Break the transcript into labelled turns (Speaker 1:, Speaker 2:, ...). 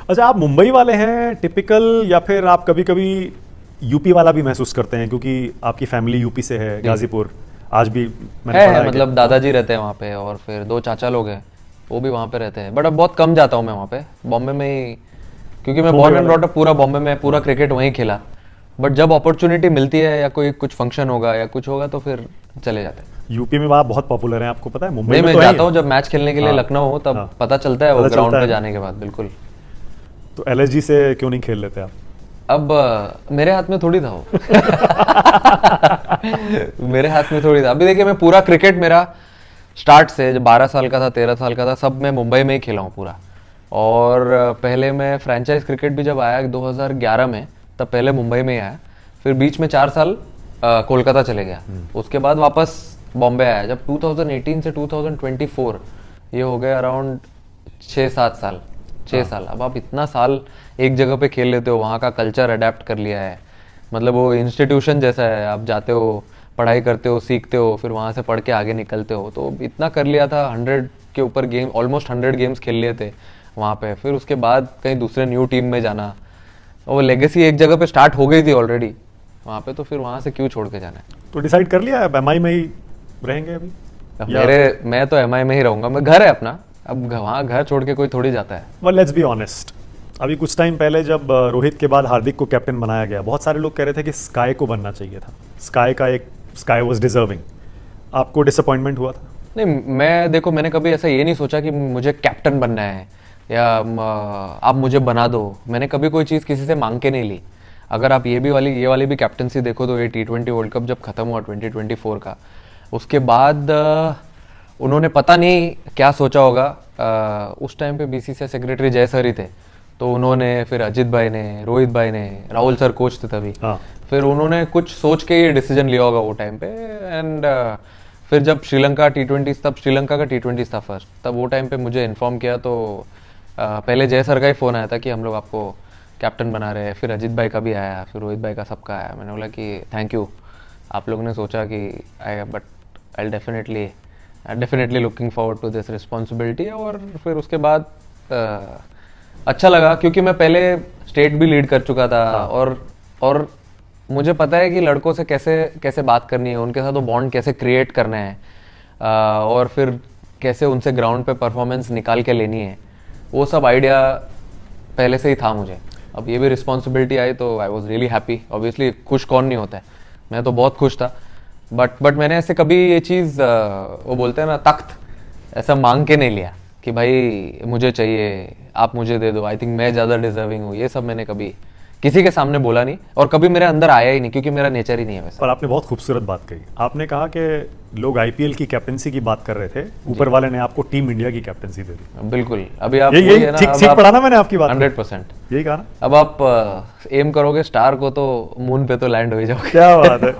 Speaker 1: अच्छा, आप मुंबई वाले हैं टिपिकल, या फिर आप कभी कभी यूपी वाला भी महसूस करते हैं, क्योंकि आपकी फैमिली यूपी से है, गाजीपुर आज भी मैंने पढ़ा
Speaker 2: है
Speaker 1: है
Speaker 2: मतलब दादाजी रहते हैं वहाँ पे और फिर 2 चाचा लोग हैं, वो भी वहाँ पे रहते हैं। बट अब बहुत कम जाता हूँ मैं वहाँ पे, बॉम्बे में ही, क्योंकि मैं बॉर्न एंड ब्रॉट अप पूरा बॉम्बे में, पूरा क्रिकेट वहीं खेला। बट जब अपॉर्चुनिटी मिलती है या कोई कुछ फंक्शन होगा या कुछ होगा तो फिर चले जाते हैं।
Speaker 1: यूपी में आप बहुत पॉपुलर हैं, आपको पता है। मुंबई
Speaker 2: नहीं,
Speaker 1: में
Speaker 2: मैं
Speaker 1: तो है ही
Speaker 2: जाता हूँ
Speaker 1: है।
Speaker 2: जब मैच खेलने के लिए
Speaker 1: हाँ,
Speaker 2: लखनऊ हो, तब
Speaker 1: हाँ,
Speaker 2: पता चलता है वो
Speaker 1: पता
Speaker 2: ग्राउंड
Speaker 1: चलता
Speaker 2: पे
Speaker 1: है।
Speaker 2: जाने के बाद, बिल्कुल।
Speaker 1: तो एलएसजी से क्यों नहीं खेल लेते आप?
Speaker 2: अब मेरे हाथ में थोड़ी था वो। मेरे हाथ में थोड़ी था। अभी देखिए, मैं पूरा क्रिकेट मेरा स्टार्ट से जब 12 साल का था, 13 साल का था, सब मैं मुंबई में ही खेला हूँ पूरा। और पहले मैं फ्रेंचाइज क्रिकेट भी जब आया 2011 में, तब पहले मुंबई में ही आया। फिर बीच में 4 साल कोलकाता चले गया। उसके बाद वापस बॉम्बे आया। जब 2018 से 2024, ये हो गए अराउंड 6-7 साल, 6 साल। अब आप इतना साल एक जगह पे खेल लेते हो, वहाँ का कल्चर अडेप्ट कर लिया है, मतलब वो इंस्टीट्यूशन जैसा है। आप जाते हो, पढ़ाई करते हो, सीखते हो, फिर वहाँ से पढ़ के आगे निकलते हो। तो इतना कर लिया था, 100 के ऊपर गेम, ऑलमोस्ट 100 गेम्स खेल लिए थे वहाँ पे। फिर उसके बाद कहीं दूसरे न्यू टीम में जाना, और वो लेगेसी एक जगह पे स्टार्ट हो गई थी ऑलरेडी वहाँ पे, तो फिर वहाँ से क्यों छोड़ के जाना है।
Speaker 1: तो डिसाइड कर लिया है एमआई में ही रहेंगे अभी?
Speaker 2: अब
Speaker 1: या
Speaker 2: मैं तो एमआई में ही रहूंगा, मैं, घर है अपना। अब वहाँ घर छोड़ के कोई थोड़ी जाता है।
Speaker 1: वेल, लेट्स बी ऑनेस्ट, अभी कुछ टाइम पहले जब रोहित के बाद हार्दिक को कैप्टन बनाया गया, बहुत सारे लोग कह रहे थे कि स्काई को बनना चाहिए था। Sky was deserving. आपको डिसअपॉइंटमेंट हुआ था?
Speaker 2: नहीं, मैं देखो, मैंने कभी ऐसा ये नहीं सोचा कि मुझे कैप्टन बनना है या आप मुझे बना दो। मैंने कभी कोई चीज़ किसी से मांग के नहीं ली। अगर आप ये वाली भी कैप्टनसी देखो, तो ये T20 वर्ल्ड कप जब खत्म हुआ 2024 का, उसके बाद उन्होंने पता नहीं क्या सोचा होगा। उस टाइम पे बीसीसीआई सेक्रेटरी जय सर ही थे, तो उन्होंने, फिर अजित भाई ने, रोहित भाई ने, राहुल सर कोच थे तभी,
Speaker 1: हाँ।
Speaker 2: फिर उन्होंने कुछ सोच के ये डिसीजन लिया होगा वो टाइम पे। एंड फिर जब श्रीलंका का T20 था फर्स्ट, तब वो टाइम पे मुझे इन्फॉर्म किया, तो पहले जय सर का ही फ़ोन आया था कि हम लोग आपको कैप्टन बना रहे हैं। फिर अजित भाई का भी आया, फिर रोहित भाई का, सबका आया। मैंने बोला कि थैंक यू, आप लोगों ने सोचा कि आएगा, but I definitely looking forward to this responsibility. और फिर उसके बाद अच्छा लगा, क्योंकि मैं पहले स्टेट भी लीड कर चुका था।
Speaker 1: हाँ।
Speaker 2: और मुझे पता है कि लड़कों से कैसे कैसे बात करनी है, उनके साथ वो बॉन्ड कैसे क्रिएट करना है, और फिर कैसे उनसे ग्राउंड पे परफॉर्मेंस निकाल के लेनी है। वो सब आइडिया पहले से ही था मुझे। अब ये भी रिस्पॉन्सिबिलिटी आई तो I was really happy. Obviously खुश कौन नहीं होता है, मैं तो बहुत खुश था। बट मैंने ऐसे कभी ये चीज़, वो बोलते हैं ना, तख्त ऐसा मांग के नहीं लिया कि भाई मुझे चाहिए, आप मुझे दे दो, आई थिंक मैं ज़्यादा डिजर्विंग हूँ। ये सब मैंने कभी किसी के सामने बोला नहीं, और कभी मेरे अंदर आया ही नहीं, क्योंकि मेरा नेचर ही नहीं है वैसा।
Speaker 1: पर आपने बहुत खूबसूरत बात कही। आपने कहा कि लोग आईपीएल की कैप्टनसी की बात कर रहे थे, ऊपर वाले ने आपको टीम इंडिया की कैप्टनसी दे दी।
Speaker 2: बिल्कुल। अभी आप
Speaker 1: यही
Speaker 2: वही है ना,
Speaker 1: ठीक
Speaker 2: अब
Speaker 1: ठीक
Speaker 2: आप
Speaker 1: पढ़ा ना मैंने आपकी बात?
Speaker 2: 100%।
Speaker 1: यही कहा ना?
Speaker 2: अब आप एम करोगे स्टार को, तो मून पे तो लैंड हो ही जाओगे।
Speaker 1: क्या बात है।